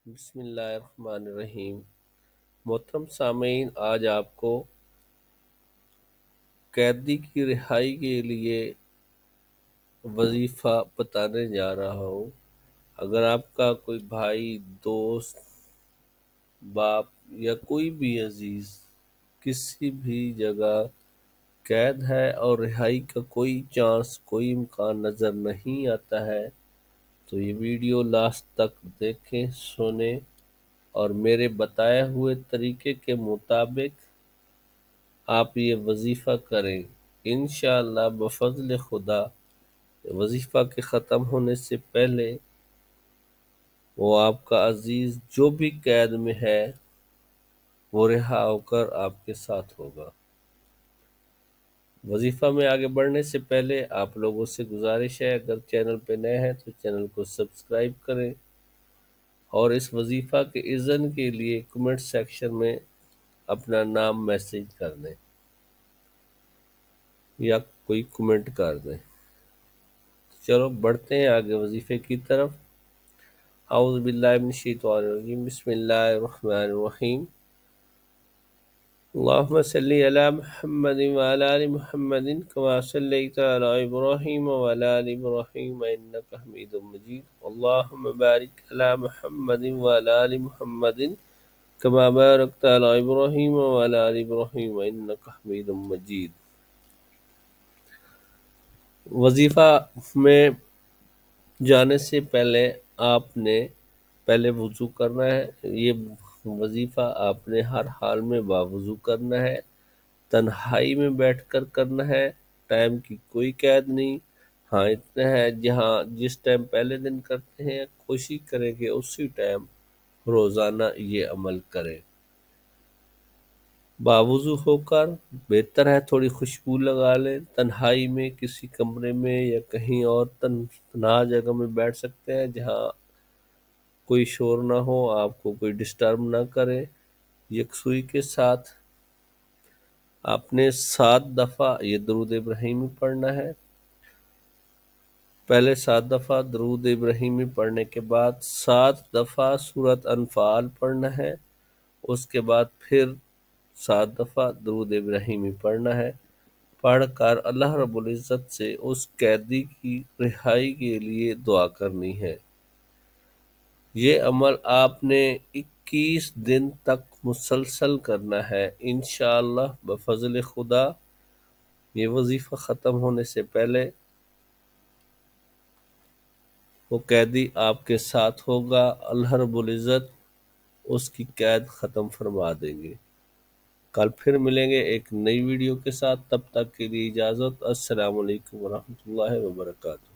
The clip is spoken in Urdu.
بسم اللہ الرحمن الرحیم۔ محترم سامعین، آج آپ کو قیدی کی رہائی کے لیے وظیفہ بتانے جا رہا ہوں۔ اگر آپ کا کوئی بھائی، دوست، باپ یا کوئی بھی عزیز کسی بھی جگہ قید ہے اور رہائی کا کوئی چانس، کوئی امکان نظر نہیں آتا ہے تو یہ ویڈیو لاسٹ تک دیکھیں، سنیں اور میرے بتائے ہوئے طریقے کے مطابق آپ یہ وظیفہ کریں۔ انشاءاللہ بفضل خدا وظیفہ کے ختم ہونے سے پہلے وہ آپ کا عزیز جو بھی قید میں ہے وہ رہا ہو کر آپ کے ساتھ ہوگا۔ وظیفہ میں آگے بڑھنے سے پہلے آپ لوگوں سے گزارش ہے، اگر چینل پہ نئے ہیں تو چینل کو سبسکرائب کریں اور اس وظیفہ کے اذن کے لیے کمنٹ سیکشن میں اپنا نام میسج کر دیں یا کوئی کمنٹ کر دیں۔ چلو بڑھتے ہیں آگے وظیفے کی طرف۔ اعوذ باللہ من الشیطان الرجیم، بسم اللہ الرحمن الرحیم۔ اللہم صلی علی محمد وعلی آل محمد کما صلیت علی ابراہیم وعلی آل ابراہیم انک حمید مجید۔ اللہم بارک علی محمد وعلی آل محمد کما بارکت علی ابراہیم وعلی آل ابراہیم انک حمید مجید۔ وظیفہ میں جانے سے پہلے آپ نے پہلے وضو کرنا ہے۔ یہ وظیفہ آپ نے ہر حال میں باوضو کرنا ہے، تنہائی میں بیٹھ کر کرنا ہے، ٹائم کی کوئی قید نہیں۔ ہاں اتنا ہے، جس ٹائم پہلے دن کرتے ہیں کوشش کریں کہ اسی ٹائم روزانہ یہ عمل کریں۔ باوضو ہو کر بہتر ہے تھوڑی خوشبو لگا لیں، تنہائی میں کسی کمرے میں یا کہیں اور تنہا جگہ میں بیٹھ سکتے ہیں جہاں کوئی شور نہ ہو، آپ کو کوئی ڈسٹرب نہ کرے۔ یکسوئی کے ساتھ آپ نے 7 دفعہ یہ درود ابراہیمی پڑھنا ہے۔ پہلے 7 دفعہ درود ابراہیمی پڑھنے کے بعد 7 دفعہ سورۃ انفال پڑھنا ہے۔ اس کے بعد پھر 7 دفعہ درود ابراہیمی پڑھنا ہے۔ پڑھ کر اللہ رب العزت سے اس قیدی کی رہائی کے لیے دعا کرنی ہے۔ یہ عمل آپ نے 21 دن تک مسلسل کرنا ہے۔ انشاءاللہ بفضل خدا یہ وظیفہ ختم ہونے سے پہلے وہ قیدی آپ کے ساتھ ہوگا، اللہ رب العزت اس کی قید ختم فرما دیں گے۔ کل پھر ملیں گے ایک نئی ویڈیو کے ساتھ، تب تک کے لیے اجازت۔ السلام علیکم ورحمۃ اللہ وبرکاتہ۔